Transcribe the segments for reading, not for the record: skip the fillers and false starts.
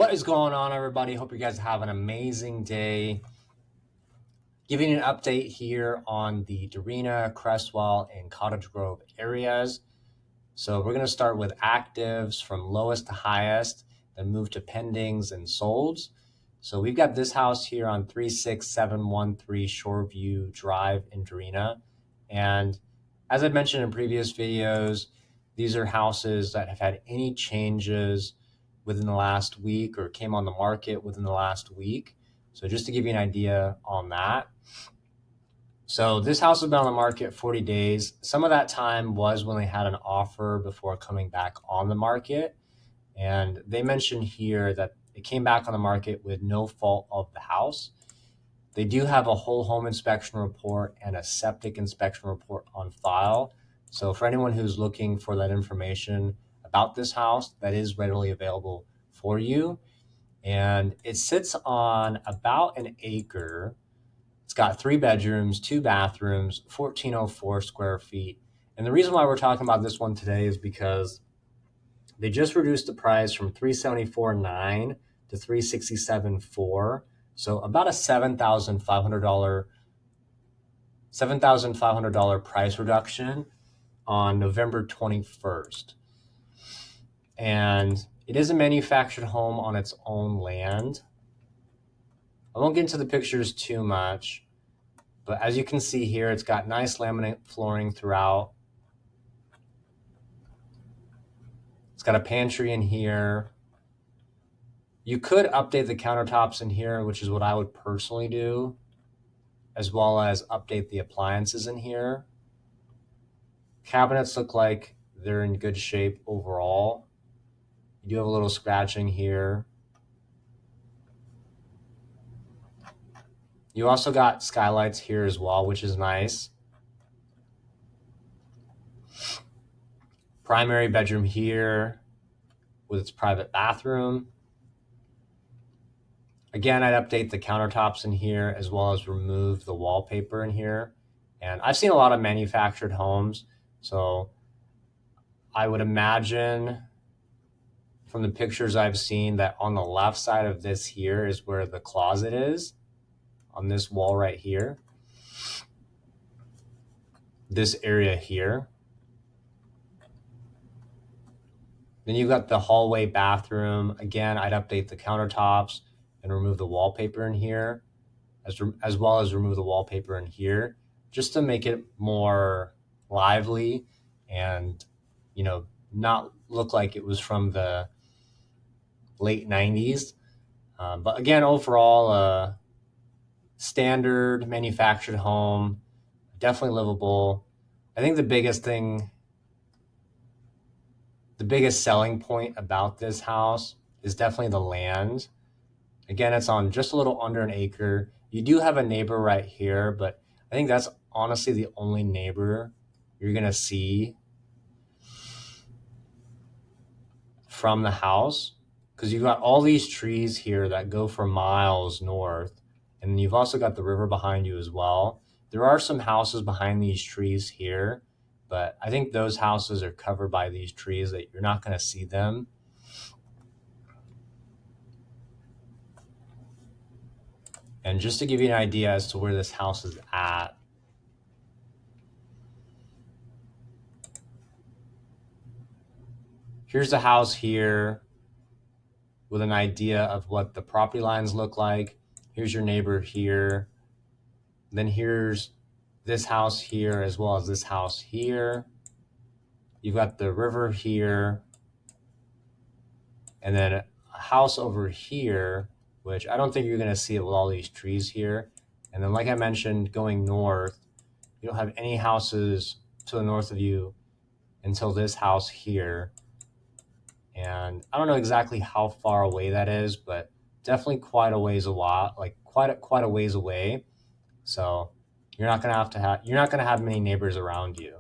What is going on, everybody? Hope you guys have an amazing day. Giving an update here on the Dorena, Creswell, and Cottage Grove areas. So we're going to start with actives from lowest to highest, then move to pendings and solds. So we've got this house here on 36713 Shoreview Drive in Dorena. And as I mentioned in previous videos, these are houses that have had any changes within the last week or came on the market within the last week. So just to give you an idea on that. So this house has been on the market 40 days. Some of that time was when they had an offer before coming back on the market. And they mentioned here that it came back on the market with no fault of the house. They do have a whole home inspection report and a septic inspection report on file. So for anyone who's looking for that information about this house, that is readily available for you. And it sits on about an acre. It's got 3 bedrooms, 2 bathrooms, 1,404 square feet. And the reason why we're talking about this one today is because they just reduced the price from $374,900 to $367,400. So about a $7,500 price reduction on November 21st. And it is a manufactured home on its own land. I won't get into the pictures too much, but as you can see here, it's got nice laminate flooring throughout. It's got a pantry in here. You could update the countertops in here, which is what I would personally do, as well as update the appliances in here. Cabinets look like they're in good shape overall. You do have a little scratching here. You also got skylights here as well, which is nice. Primary bedroom here with its private bathroom. Again, I'd update the countertops in here as well as remove the wallpaper in here. And I've seen a lot of manufactured homes, so I would imagine from the pictures I've seen that on the left side of this here is where the closet is, on this wall right here. This area here. Then you've got the hallway bathroom. Again, I'd update the countertops and remove the wallpaper in here, as well as remove the wallpaper in here, just to make it more lively and, not look like it was from the late 90s. But again, overall, standard manufactured home, definitely livable. I think the biggest selling point about this house is definitely the land. Again, it's on just a little under an acre. You do have a neighbor right here, but I think that's honestly the only neighbor you're going to see from the house, because you've got all these trees here that go for miles north, and you've also got the river behind you as well. There are some houses behind these trees here, but I think those houses are covered by these trees that you're not going to see them. And just to give you an idea as to where this house is at, here's the house here with an idea of what the property lines look like. Here's your neighbor here. Then here's this house here as well as this house here. You've got the river here. And then a house over here, which I don't think you're going to see it with all these trees here. And then like I mentioned, going north, you don't have any houses to the north of you until this house here. And I don't know exactly how far away that is, but definitely quite a ways quite a ways away. So you're not going to have many neighbors around you.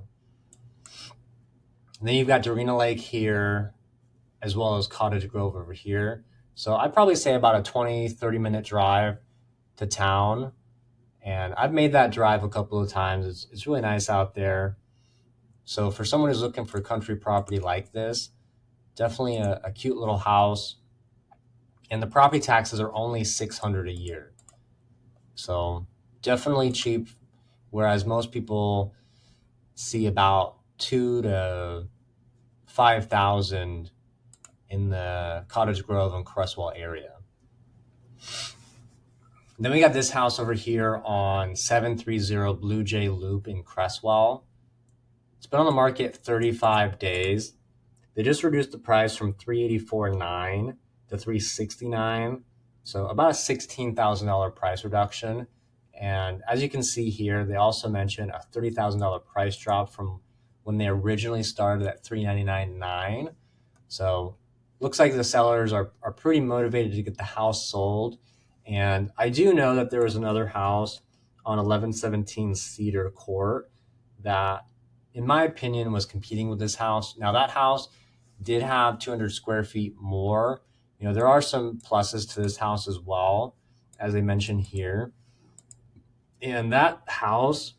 And then you've got Dorena Lake here, as well as Cottage Grove over here. So I'd probably say about a 20-30 minute drive to town. And I've made that drive a couple of times. It's really nice out there. So for someone who's looking for country property like this, definitely a cute little house. and the property taxes are only $600 a year. So definitely cheap, whereas most people see about $2,000 to $5,000 in the Cottage Grove and Creswell area. Then we got this house over here on 730 Blue Jay Loop in Creswell. It's been on the market 35 days. They just reduced the price from $384,900 to $369,000. So about a $16,000 price reduction. And as you can see here, they also mentioned a $30,000 price drop from when they originally started at $399,900. So looks like the sellers are pretty motivated to get the house sold. And I do know that there was another house on 1117 Cedar Court that, in my opinion, was competing with this house. Now that house did have 200 square feet more. You know, there are some pluses to this house as well, as I mentioned here. And that house,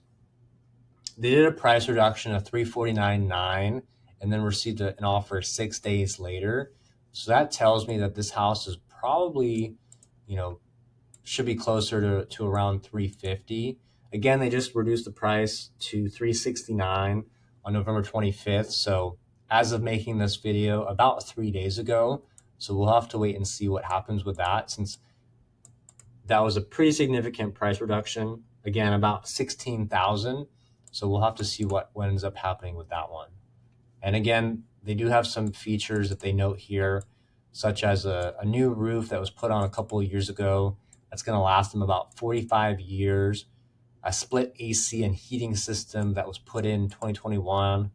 they did a price reduction of $349,900 and then received an offer 6 days later. So that tells me that this house is probably, you know, should be closer to around $350,000. Again, they just reduced the price to $369,000 on November 25th. So as of making this video about 3 days ago. So we'll have to wait and see what happens with that, since that was a pretty significant price reduction. Again, about $16,000. So we'll have to see what ends up happening with that one. And again, they do have some features that they note here, such as a new roof that was put on a couple of years ago. That's going to last them about 45 years. A split AC and heating system that was put in 2021,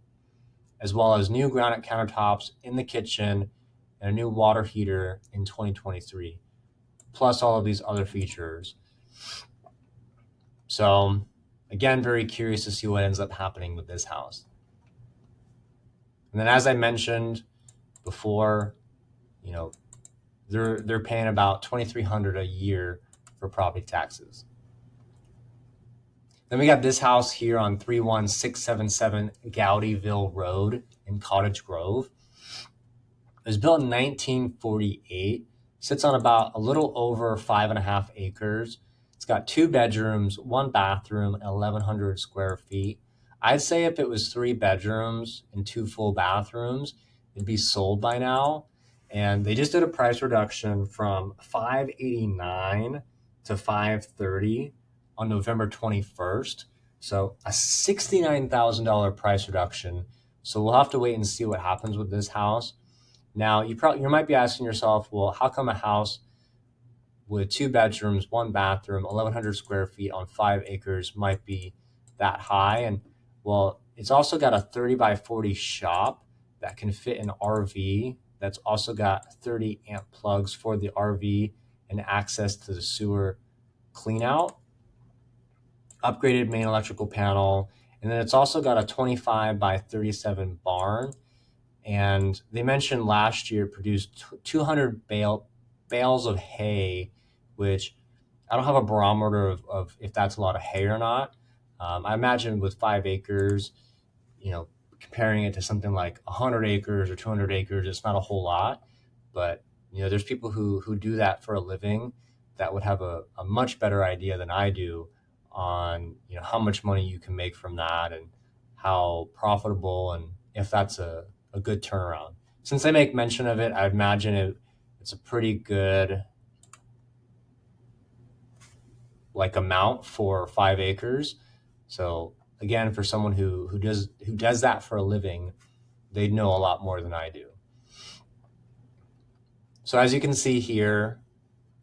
as well as new granite countertops in the kitchen and a new water heater in 2023, plus all of these other features. So again, very curious to see what ends up happening with this house. And then, as I mentioned before, you know, they're paying about $2,300 a year for property taxes. Then we got this house here on 31677 Gowdyville Road in Cottage Grove. It was built in 1948. Sits on about a little over 5.5 acres. It's got 2 bedrooms, 1 bathroom, and 1,100 square feet. I'd say if it was 3 bedrooms and 2 full bathrooms, it'd be sold by now. And they just did a price reduction from $589,000 to $530,000 on November 21st. So a $69,000 price reduction. So we'll have to wait and see what happens with this house. Now, you might be asking yourself, well, how come a house with 2 bedrooms, 1 bathroom, 1,100 square feet on 5 acres might be that high? And well, it's also got a 30 by 40 shop that can fit an RV. That's also got 30 amp plugs for the RV and access to the sewer cleanout, upgraded main electrical panel, and then it's also got a 25 by 37 barn. And they mentioned last year produced 200 bales of hay, which I don't have a barometer of if that's a lot of hay or not. I imagine with 5 acres, you know, comparing it to something like 100 acres or 200 acres, it's not a whole lot. But, you know, there's people who do that for a living that would have a much better idea than I do on, you know, how much money you can make from that and how profitable and if that's a good turnaround. Since they make mention of it, I imagine it's a pretty good like amount for 5 acres. So again, for someone who does that for a living, they'd know a lot more than I do. So as you can see here,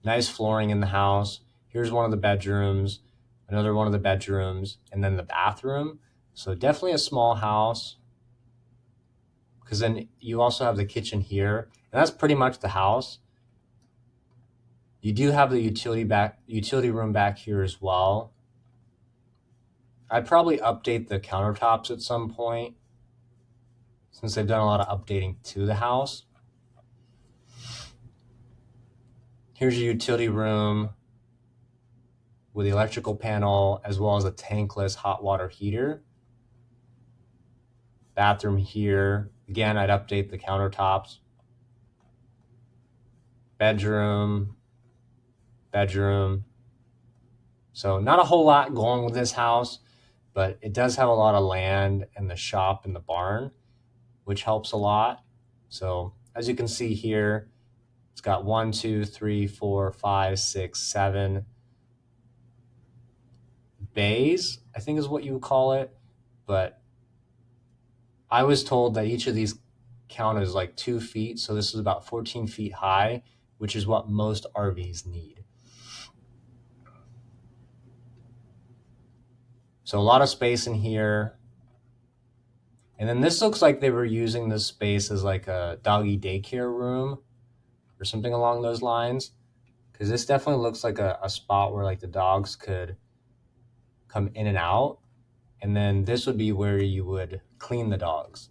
nice flooring in the house. Here's one of the bedrooms, another one of the bedrooms, and then the bathroom. So definitely a small house, because then you also have the kitchen here, and that's pretty much the house. You do have the utility room back here as well. I'd probably update the countertops at some point, since they've done a lot of updating to the house. Here's your utility room with the electrical panel, as well as a tankless hot water heater. Bathroom here. Again, I'd update the countertops. bedroom, bedroom. So not a whole lot going with this house, but it does have a lot of land and the shop and the barn, which helps a lot. So as you can see here, it's got 1, 2, 3, 4, 5, 6, 7 bays, I think is what you would call it. But I was told that each of these count as like 2 feet. So this is about 14 feet high, which is what most RVs need. So a lot of space in here. And then this looks like they were using this space as like a doggy daycare room or something along those lines. Because this definitely looks like a spot where like the dogs could come in and out. And then this would be where you would clean the dogs.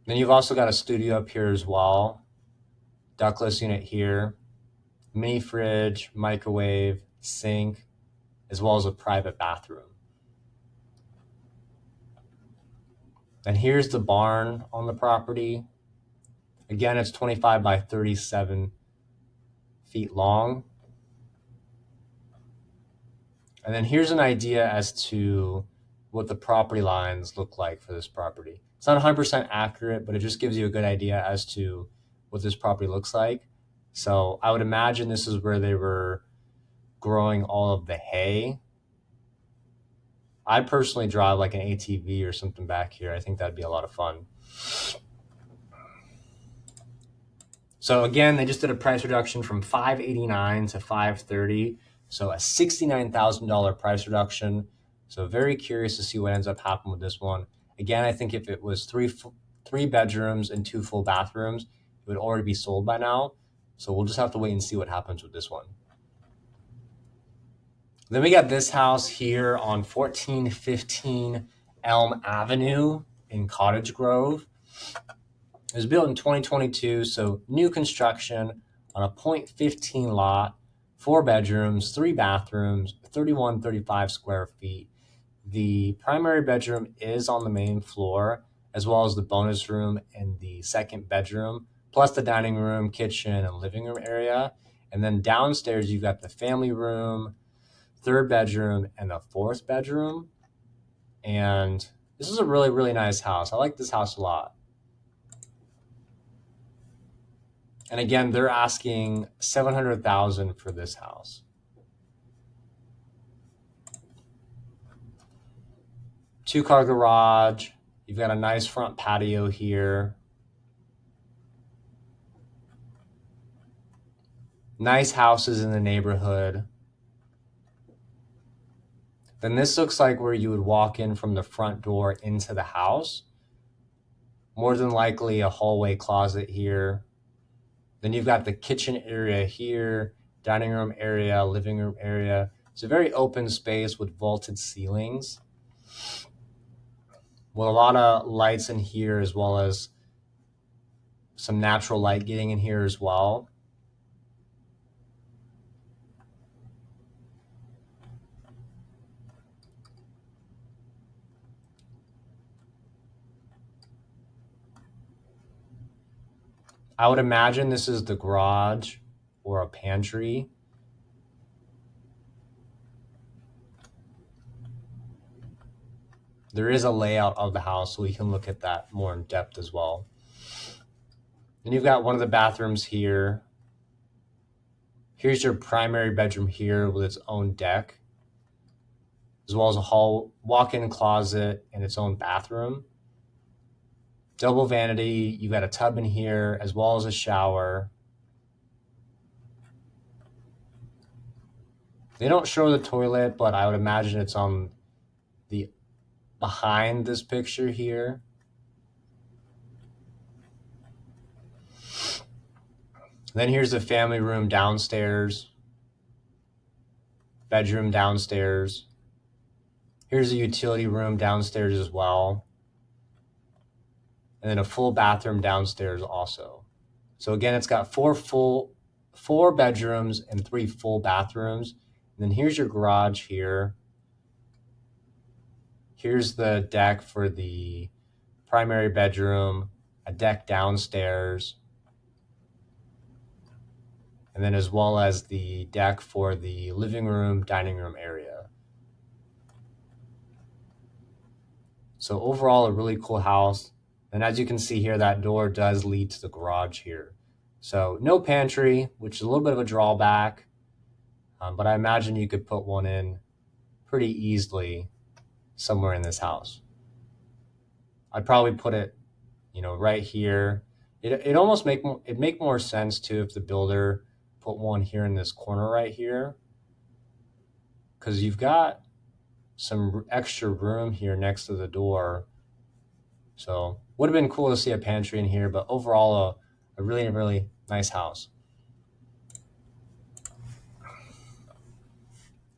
Then you've also got a studio up here as well. Ductless unit here. Mini fridge, microwave, sink, as well as a private bathroom. And here's the barn on the property. Again, it's 25 by 37 feet long. And then here's an idea as to what the property lines look like for this property. It's not 100% accurate, but it just gives you a good idea as to what this property looks like. So I would imagine this is where they were growing all of the hay. I'd personally drive like an ATV or something back here. I think that'd be a lot of fun. So again, they just did a price reduction from $589 to $530. So a $69,000 price reduction. So very curious to see what ends up happening with this one. Again, I think if it was three bedrooms and 2 full bathrooms, it would already be sold by now. So we'll just have to wait and see what happens with this one. Then we got this house here on 1415 Elm Avenue in Cottage Grove. It was built in 2022, so new construction on a .15 lot, 4 bedrooms, 3 bathrooms, 3135 square feet. The primary bedroom is on the main floor, as well as the bonus room and the second bedroom, plus the dining room, kitchen, and living room area. And then downstairs, you've got the family room, 3rd bedroom, and the 4th bedroom. And this is a really, really nice house. I like this house a lot. And again, they're asking $700,000 for this house. Two-car garage. You've got a nice front patio here. Nice houses in the neighborhood. Then this looks like where you would walk in from the front door into the house. More than likely a hallway closet here. Then you've got the kitchen area here, dining room area, living room area. It's a very open space with vaulted ceilings, with a lot of lights in here, as well as some natural light getting in here as well. I would imagine this is the garage or a pantry. There is a layout of the house, so we can look at that more in depth as well. Then you've got one of the bathrooms here. Here's your primary bedroom here with its own deck, as well as a hall walk-in closet and its own bathroom. Double vanity, you've got a tub in here, as well as a shower. They don't show the toilet, but I would imagine it's on the behind this picture here. Then here's the family room downstairs, bedroom downstairs. Here's a utility room downstairs as well. And then a full bathroom downstairs also. So again, it's got 4 bedrooms and 3 full bathrooms. And then here's your garage here. Here's the deck for the primary bedroom, a deck downstairs. and then as well as the deck for the living room, dining room area. So overall, a really cool house. And as you can see here, that door does lead to the garage here. So no pantry, which is a little bit of a drawback, but I imagine you could put one in pretty easily somewhere in this house. I'd probably put it, right here. It almost make more sense too if the builder put one here in this corner right here, because you've got some extra room here next to the door. So would have been cool to see a pantry in here, but overall a really, really nice house.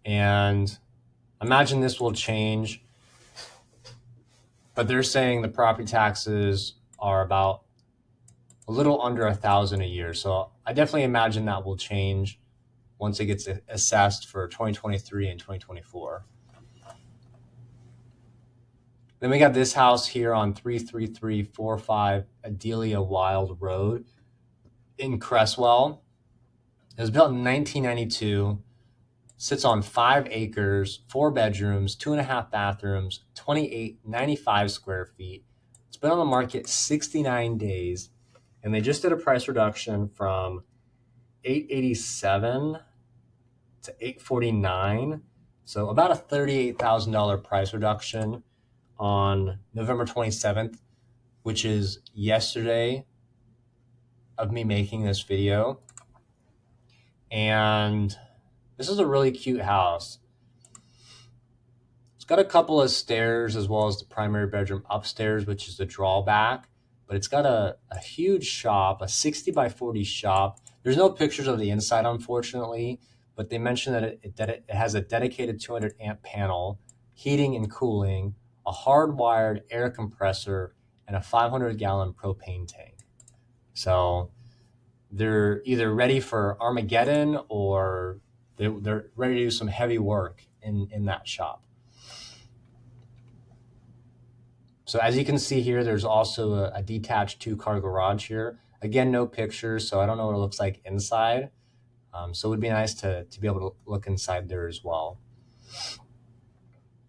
And imagine this will change, but they're saying the property taxes are about a little under $1,000 a year. So I definitely imagine that will change once it gets assessed for 2023 and 2024. Then we got this house here on 33345 Idyllwild Rd in Creswell. It was built in 1992, sits on 5 acres, 4 bedrooms, 2.5 bathrooms, 2,895 square feet. It's been on the market 69 days, and they just did a price reduction from $887 to $849. So about a $38,000 price reduction on November 27th, which is yesterday of me making this video. And this is a really cute house. It's got a couple of stairs as well as the primary bedroom upstairs, which is the drawback, but it's got a huge shop, a 60 by 40 shop. There's no pictures of the inside, unfortunately, but they mentioned that it has a dedicated 200 amp panel, heating and cooling, a hardwired air compressor, and a 500-gallon propane tank. So they're either ready for Armageddon or they're ready to do some heavy work in that shop. So as you can see here, there's also a detached 2-car garage here. Again, no pictures, so I don't know what it looks like inside. So it would be nice to be able to look inside there as well.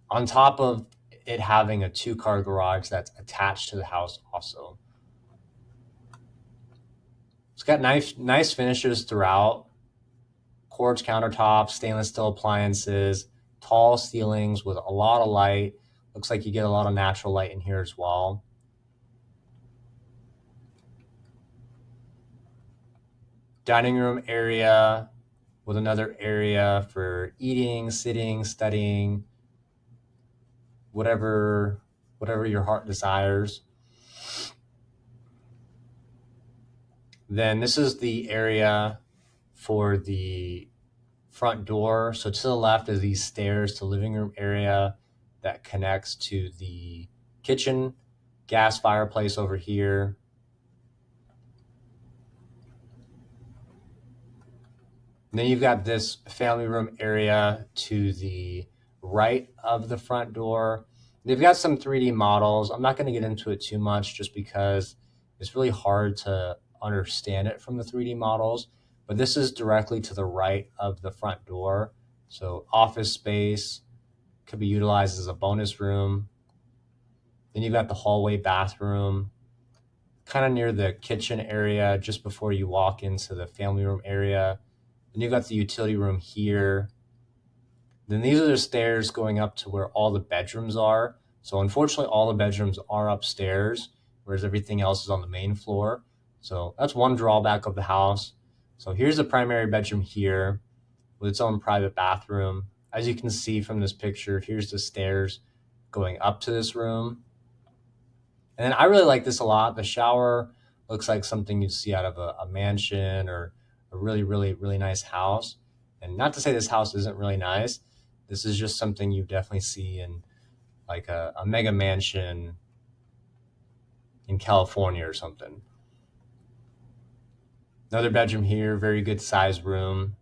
On top of it having a 2-car garage that's attached to the house also. It's got nice finishes throughout. Quartz countertops, stainless steel appliances, tall ceilings with a lot of light. Looks like you get a lot of natural light in here as well. Dining room area with another area for eating, sitting, studying, whatever your heart desires. Then this is the area for the front door. So to the left is these stairs to living room area that connects to the kitchen, gas fireplace over here. And then you've got this family room area to the right of the front door. They've got some 3D models. I'm not going to get into it too much just because it's really hard to understand it from the 3D models. But this is directly to the right of the front door. So office space could be utilized as a bonus room. Then you've got the hallway bathroom, kind of near the kitchen area just before you walk into the family room area. Then you've got the utility room here. Then these are the stairs going up to where all the bedrooms are. So unfortunately, all the bedrooms are upstairs, whereas everything else is on the main floor. So that's one drawback of the house. So here's the primary bedroom here with its own private bathroom. As you can see from this picture, here's the stairs going up to this room. And then I really like this a lot. The shower looks like something you'd see out of a mansion or a really, really, really nice house. And not to say this house isn't really nice. This is just something you definitely see in like a mega mansion in California or something. Another bedroom here, very good size room.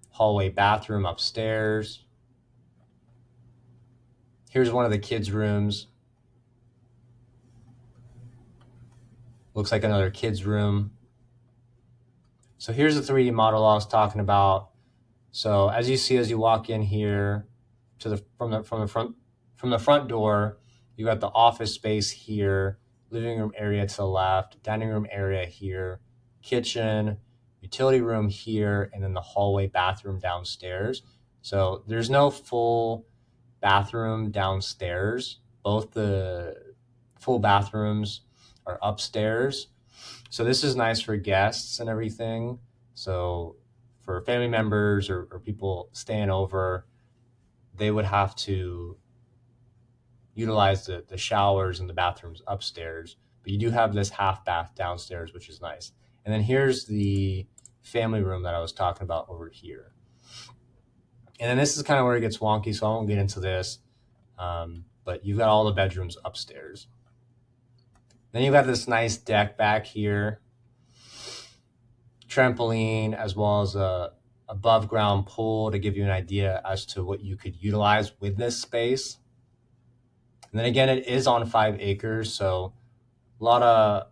Hallway bathroom upstairs. Here's one of the kids' rooms. Looks like another kids' room. So here's the 3D model I was talking about. So as you see, as you walk in here to from the front door, you got the office space here, living room area to the left, dining room area here, kitchen, utility room here, and then the hallway bathroom downstairs. So there's no full bathroom downstairs. Both the full bathrooms are upstairs. So this is nice for guests and everything. So for family members or people staying over, they would have to utilize the showers and the bathrooms upstairs. But you do have this half bath downstairs, which is nice. And then here's the family room that I was talking about over here. And then this is kind of where it gets wonky, so I won't get into this. But you've got all the bedrooms upstairs. Then you've got this nice deck back here, trampoline, as well as a above ground pool to give you an idea as to what you could utilize with this space. And then again, it is on 5 acres, so a lot of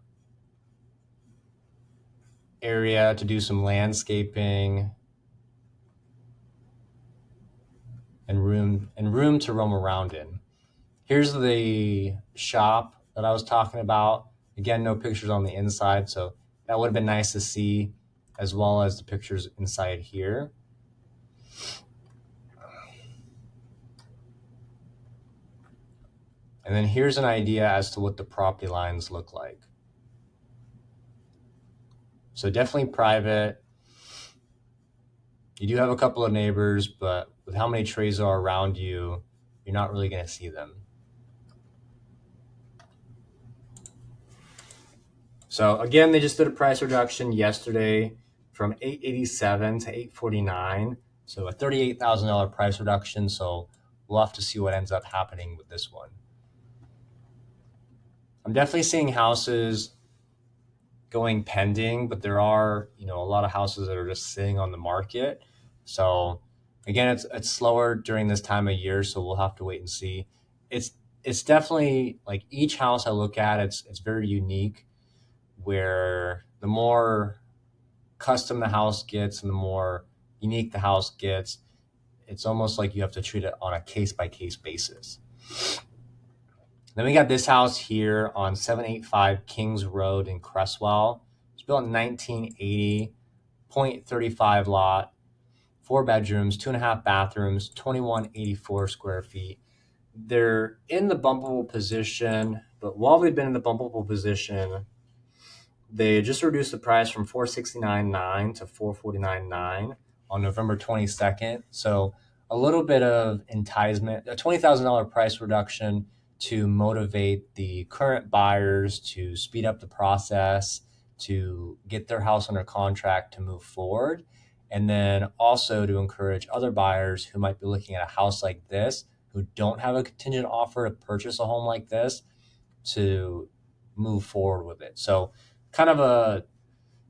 area to do some landscaping and room to roam around in. Here's the shop that I was talking about. Again, no pictures on the inside, so that would have been nice to see, as well as the pictures inside here. And then here's an idea as to what the property lines look like. So definitely private. You do have a couple of neighbors, but with how many trees are around you, you're not really going to see them. So again, they just did a price reduction yesterday from $887 to $849. So a $38,000 price reduction. So we'll have to see what ends up happening with this one. I'm definitely seeing houses going pending, but there are, a lot of houses that are just sitting on the market. So again, it's slower during this time of year, so we'll have to wait and see. It's definitely like each house I look at, it's very unique, where the more custom the house gets and the more unique the house gets, it's almost like you have to treat it on a case-by-case basis. Then we got this house here on 785 Kings Road in Creswell. It's built in 1980, 0.35 lot, 4 bedrooms, 2.5 bathrooms, 2184 square feet. They're in the bumpable position, but while they've been in the bumpable position, they just reduced the price from $469,900 to $449,900 on November 22nd. So a little bit of enticement, a $20,000 price reduction to motivate the current buyers to speed up the process, to get their house under contract to move forward, and then also to encourage other buyers who might be looking at a house like this, who don't have a contingent offer to purchase a home like this, to move forward with it. So kind of a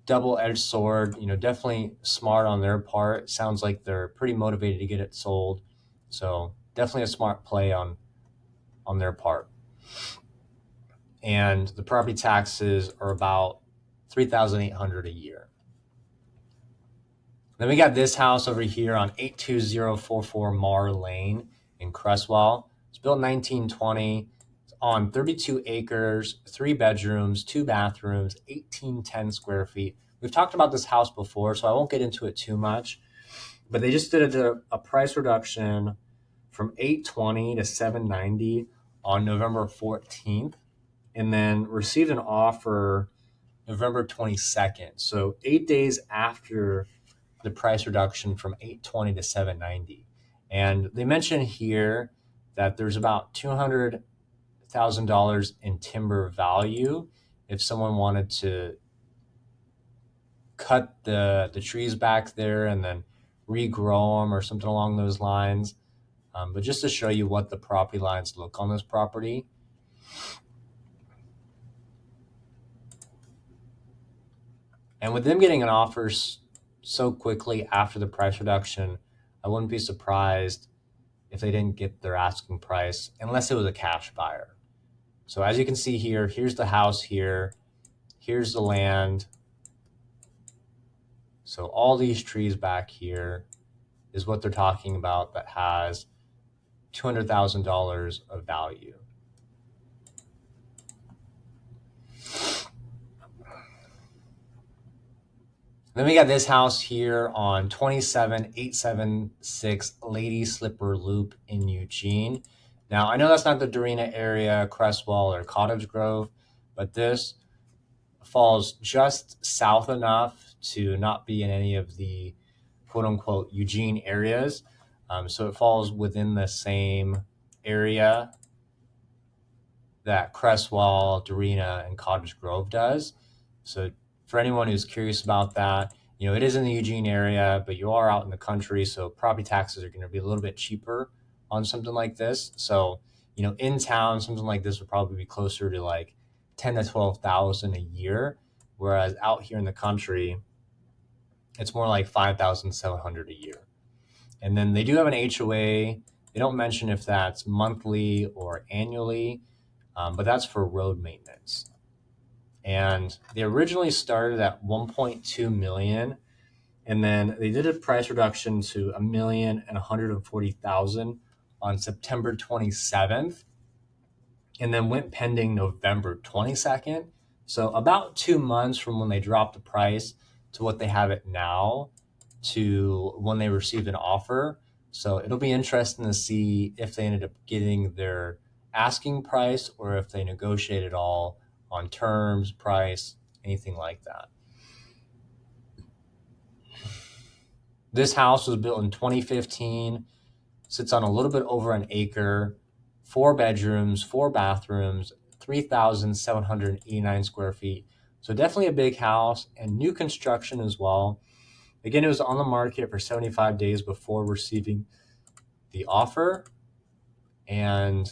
double-edged sword, definitely smart on their part. Sounds like they're pretty motivated to get it sold. So definitely a smart play on their part. And the property taxes are about $3,800 a year. Then we got this house over here on 82044 Mahr Ln in Creswell. It's built in 1920. It's on 32 acres, 3 bedrooms, 2 bathrooms, 1810 square feet. We've talked about this house before, so I won't get into it too much. But they just did a price reduction from $820 to $790 on November 14th, and then received an offer November 22nd. So 8 days after the price reduction from $820 to $790. And they mentioned here that there's about $200,000 in timber value if someone wanted to cut the trees back there and then regrow them or something along those lines. But just to show you what the property lines look on this property. And with them getting an offer so quickly after the price reduction, I wouldn't be surprised if they didn't get their asking price unless it was a cash buyer. So as you can see here, here's the house here, here's the land, So all these trees back here is what they're talking about that has $200,000 of value. Then we got this house here on 27876 Lady Slipper Loop in Eugene. Now, I know that's not the Dorena area, Creswell, or Cottage Grove, but this falls just south enough to not be in any of the quote-unquote Eugene areas. So it falls within the same area that Creswell, Dorena, and Cottage Grove does. So for anyone who's curious about that, it is in the Eugene area, but you are out in the country, so property taxes are going to be a little bit cheaper on something like this. So, in town, something like this would probably be closer to like 10 to 12,000 a year, whereas out here in the country, it's more like 5,700 a year. And then they do have an HOA. They don't mention if that's monthly or annually, but that's for road maintenance. And they originally started at 1.2 million, and then they did a price reduction to $1,140,000 on September 27th, and then went pending November 22nd. So about 2 months from when they dropped the price to what they have it now to when they received an offer. So it'll be interesting to see if they ended up getting their asking price or if they negotiated all on terms, price, anything like that. This house was built in 2015, sits on a little bit over an acre, 4 bedrooms, 4 bathrooms, 3,789 square feet. So definitely a big house and new construction as well. Again, it was on the market for 75 days before receiving the offer. And,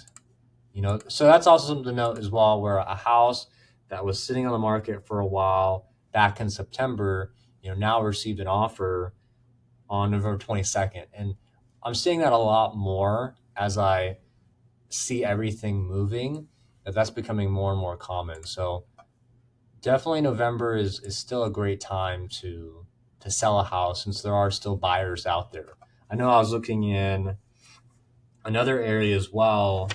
so that's also something to note as well, where a house that was sitting on the market for a while back in September, now received an offer on November 22nd. And I'm seeing that a lot more as I see everything moving, that's becoming more and more common. So definitely November is still a great time to sell a house since there are still buyers out there. I know I was looking in another area as well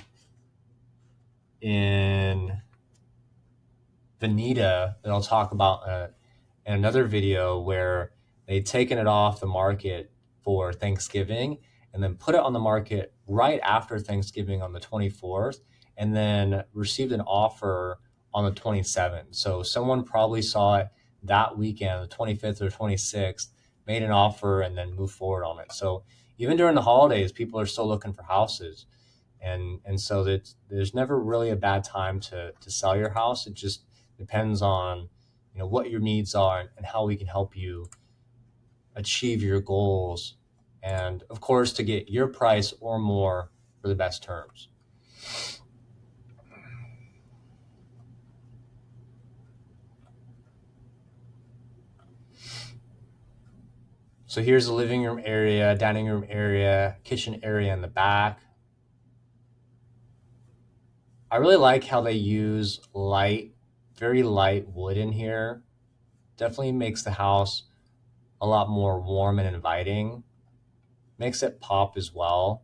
in Veneta that I'll talk about in another video, where they'd taken it off the market for Thanksgiving and then put it on the market right after Thanksgiving on the 24th, and then received an offer on the 27th. So someone probably saw it that weekend, the 25th or 26th, made an offer and then moved forward on it. So even during the holidays, people are still looking for houses. And so that there's never really a bad time to sell your house. It just depends on what your needs are and how we can help you achieve your goals, and of course to get your price or more for the best terms. So here's the living room area, dining room area, kitchen area in the back. I really like how they use very light wood in here. Definitely makes the house a lot more warm and inviting. Makes it pop as well.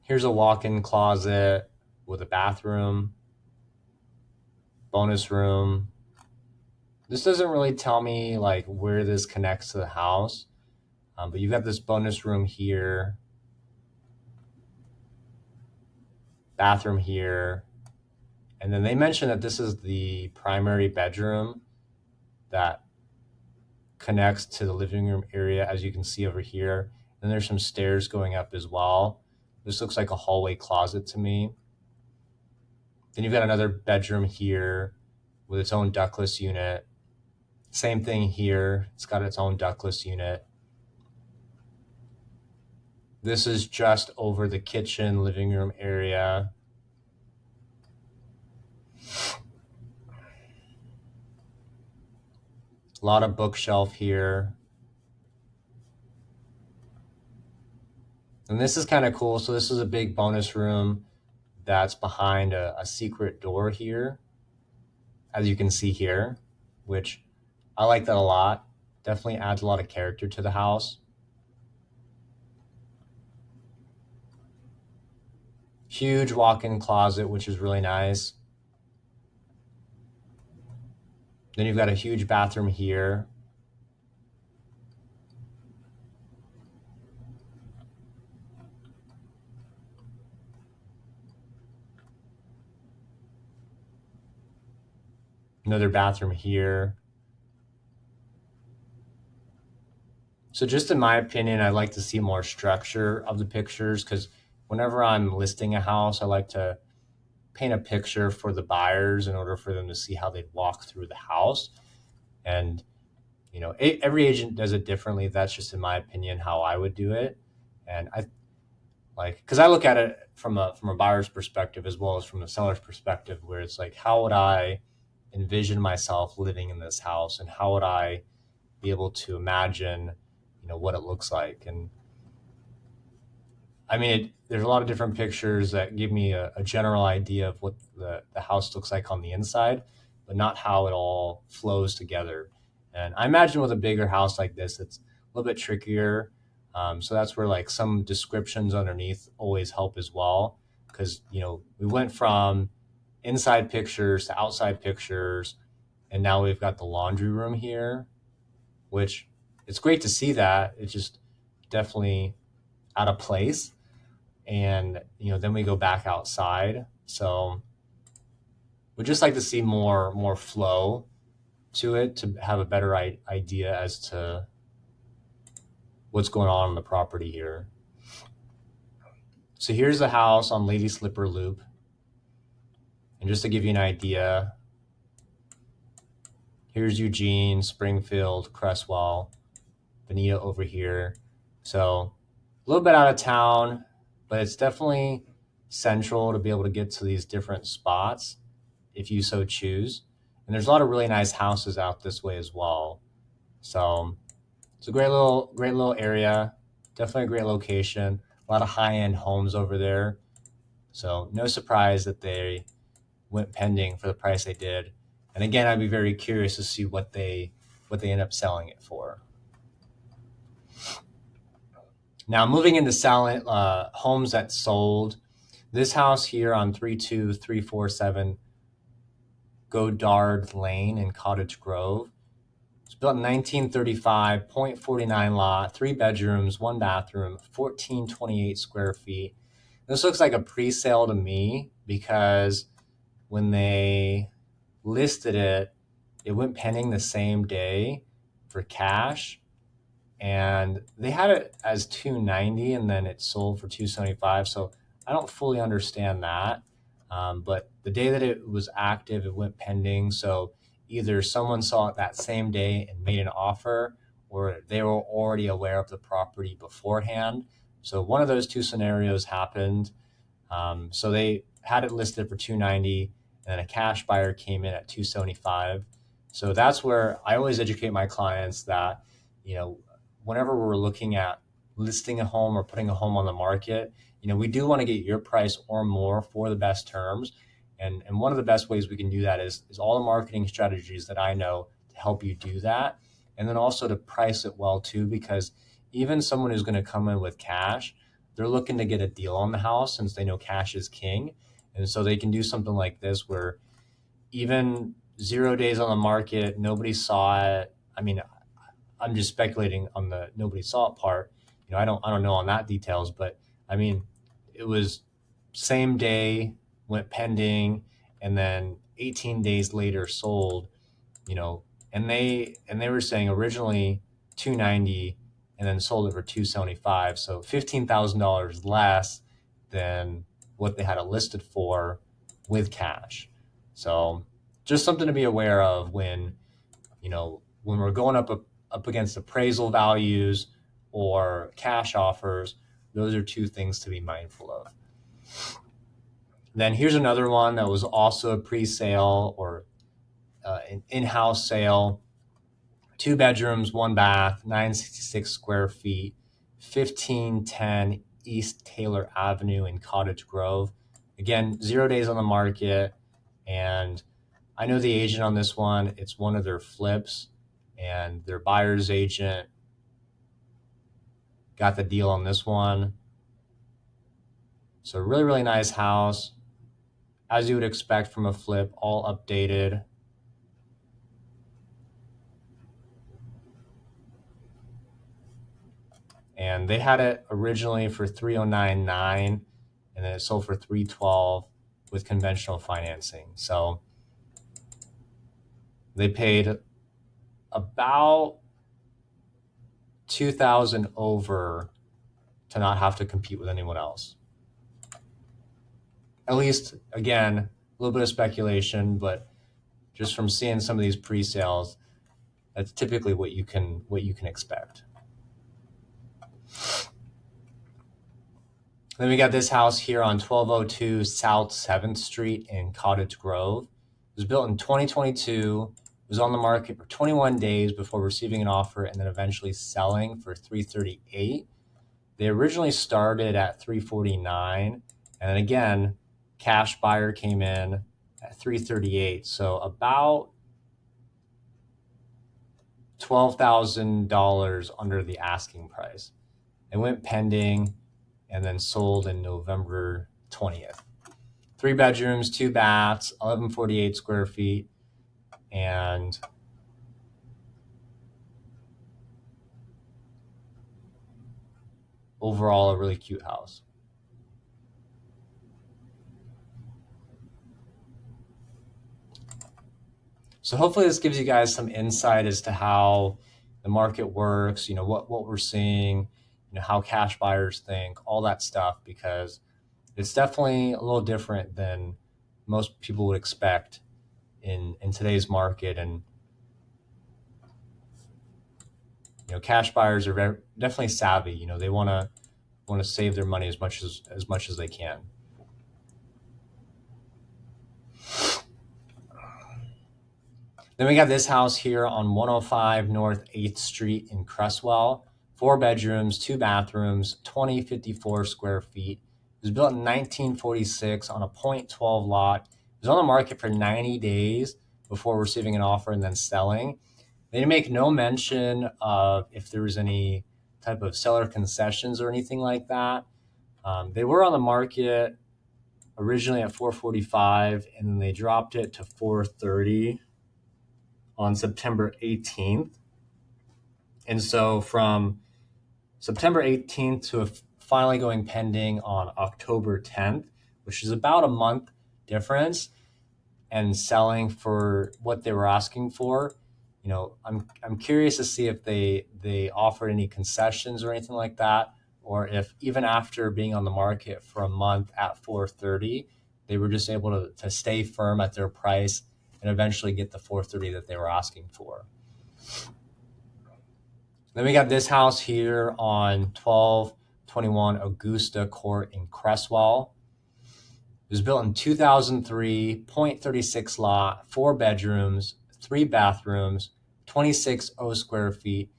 Here's a walk-in closet with a bathroom, bonus room. This doesn't really tell me like where this connects to the house, but you've got this bonus room here, bathroom here, and then they mentioned that this is the primary bedroom that connects to the living room area, as you can see over here. And there's some stairs going up as well. This looks like a hallway closet to me. Then you've got another bedroom here with its own ductless unit. Same thing here. It's got its own ductless unit. This is just over the kitchen, living room area. A lot of bookshelf here. And this is kind of cool. So this is a big bonus room that's behind a secret door here. as you can see here, which I like that a lot. Definitely adds a lot of character to the house. Huge walk-in closet, which is really nice. Then you've got a huge bathroom here. Another bathroom here. So just in my opinion, I like to see more structure of the pictures, because whenever I'm listing a house, I like to paint a picture for the buyers in order for them to see how they'd walk through the house. And, every agent does it differently. That's just in my opinion how I would do it. And because I look at it from a buyer's perspective as well as from the seller's perspective, where it's like, how would I envision myself living in this house, and how would I be able to imagine, what it looks like. And I mean, there's a lot of different pictures that give me a general idea of what the house looks like on the inside, but not how it all flows together. And I imagine with a bigger house like this, it's a little bit trickier. So that's where like some descriptions underneath always help as well. Because, we went from inside pictures to outside pictures, and now we've got the laundry room here, which it's great to see that. It's just definitely out of place. And then we go back outside, so we'd just like to see more flow to it, to have a better idea as to what's going on in the property here. So here's the house on Lady Slipper Loop, and just to give you an idea, here's Eugene, Springfield, Creswell, Bonita over here. So a little bit out of town, but it's definitely central to be able to get to these different spots if you so choose. And there's a lot of really nice houses out this way as well. So it's a great little area. Definitely a great location. A lot of high-end homes over there. So no surprise that they went pending for the price they did. And again, I'd be very curious to see what they end up selling it for. Now, moving into selling homes that sold, this house here on 32347 Goddard Lane in Cottage Grove. It's built in 1935, 0.49 lot, 3 bedrooms, 1 bathroom, 1428 square feet. This looks like a pre-sale to me, because when they listed it, it went pending the same day for cash. And they had it as 290, and then it sold for 275. So I don't fully understand that. But the day that it was active, it went pending. So either someone saw it that same day and made an offer, or they were already aware of the property beforehand. So one of those two scenarios happened. So they had it listed for 290, and then a cash buyer came in at 275. So that's where I always educate my clients that, whenever we're looking at listing a home or putting a home on the market, we do want to get your price or more for the best terms. And one of the best ways we can do that is all the marketing strategies that I know to help you do that. And then also to price it well too, because even someone who's going to come in with cash, they're looking to get a deal on the house, since they know cash is king. And so they can do something like this where even 0 days on the market, nobody saw it. I mean, I'm just speculating on the nobody saw it part. I don't know on that details, but I mean, it was same day, went pending, and then 18 days later sold. And they were saying originally 290, and then sold it for 275. So $15,000 less than what they had it listed for with cash. So just something to be aware of when we're going up against appraisal values or cash offers. Those are two things to be mindful of. Then here's another one that was also a pre-sale or an in-house sale. 2 bedrooms, 1 bath, 966 square feet, 1510 East Taylor Avenue in Cottage Grove. Again, 0 days on the market. And I know the agent on this one. It's one of their flips, and their buyer's agent got the deal on this one. So really, really nice house, as you would expect from a flip, all updated. And they had it originally for $309,900, and then it sold for $312,000 with conventional financing. So they paid about $2,000 over to not have to compete with anyone else. At least, again, a little bit of speculation, but just from seeing some of these pre-sales, that's typically what you can expect. Then we got this house here on 1202 South 7th Street in Cottage Grove. It was built in 2022. It was on the market for 21 days before receiving an offer and then eventually selling for $338,000. They originally started at $349,000, and then again, cash buyer came in at $338,000. So about $12,000 under the asking price. It went pending and then sold in November 20th. 3 bedrooms, 2 baths, 1148 square feet, and overall a really cute house. So hopefully this gives you guys some insight as to how the market works, what we're seeing, how cash buyers think, all that stuff, because it's definitely a little different than most people would expect in today's market. And cash buyers are definitely savvy. They want to save their money as much as they can. Then we got this house here on 105 North 8th Street in Creswell. 4 bedrooms, 2 bathrooms, 2054 square feet. It was built in 1946 on a .12 lot. It was on the market for 90 days before receiving an offer and then selling. They didn't make no mention of if there was any type of seller concessions or anything like that. They were on the market originally at $445,000, and then they dropped it to $430,000 on September 18th. And so from September 18th to finally going pending on October 10th, which is about a month difference, and selling for what they were asking for. I'm curious to see if they offered any concessions or anything like that, or if even after being on the market for a month at $430,000, they were just able to stay firm at their price and eventually get the $430,000 that they were asking for. Then we got this house here on 1221 Augusta Court in Creswell. It was built in 2003, .36 lot, 4 bedrooms, 3 bathrooms, 2608 square feet.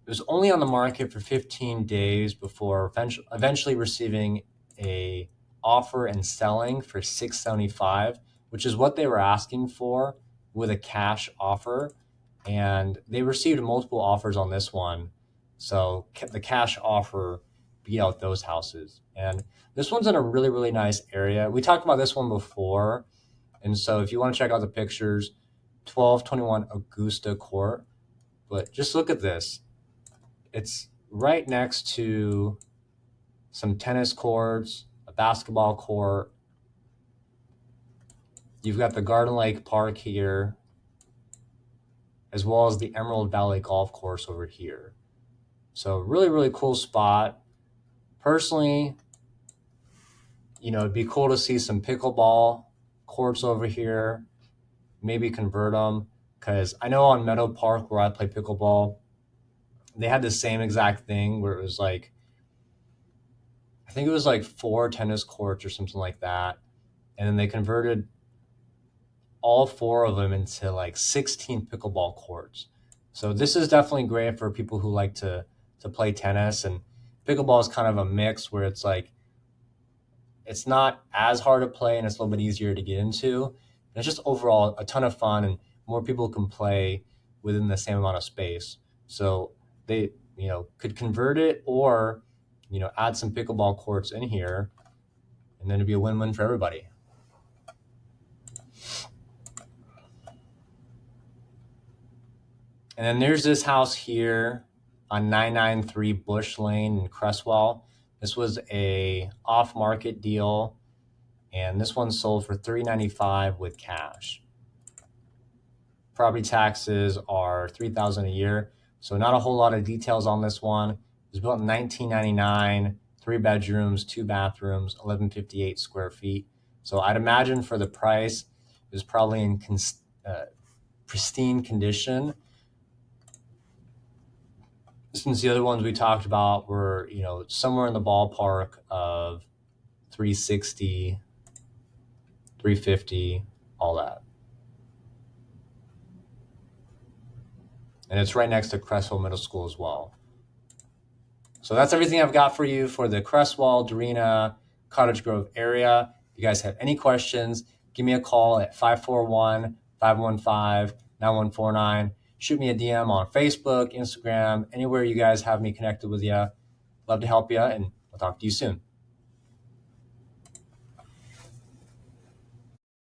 It was only on the market for 15 days before eventually receiving a offer and selling for $675,000, which is what they were asking for with a cash offer. And they received multiple offers on this one. So the cash offer beat out those houses. And this one's in a really, really nice area. We talked about this one before. And so if you want to check out the pictures, 1221 Augusta Court. But just look at this. It's right next to some tennis courts, a basketball court. You've got the Garden Lake Park here, as well as the Emerald Valley Golf Course over here. So really, really cool spot. Personally, it'd be cool to see some pickleball courts over here, maybe convert them, because I know on Meadow Park where I play pickleball, they had the same exact thing where it was like, I think it was like 4 tennis courts or something like that. And then they converted all 4 of them into like 16 pickleball courts. So this is definitely great for people who like to play tennis. And pickleball is kind of a mix where it's like it's not as hard to play and it's a little bit easier to get into. And it's just overall a ton of fun, and more people can play within the same amount of space. So they, could convert it or, add some pickleball courts in here, and then it'd be a win-win for everybody. And then there's this house here on 993 Bush Lane in Creswell. This was a off-market deal, and this one sold for $395 with cash. Property taxes are $3,000 a year, so not a whole lot of details on this one. It was built in 1999, 3 bedrooms, 2 bathrooms, 1158 square feet. So I'd imagine for the price, it was probably in pristine condition. Since the other ones we talked about were, somewhere in the ballpark of 360, 350, all that. And it's right next to Creswell Middle School as well. So that's everything I've got for you for the Creswell, Dorena, Cottage Grove area. If you guys have any questions, give me a call at 541-515-9149. Shoot me a DM on Facebook, Instagram, anywhere you guys have me connected with you. Love to help you, and I'll talk to you soon.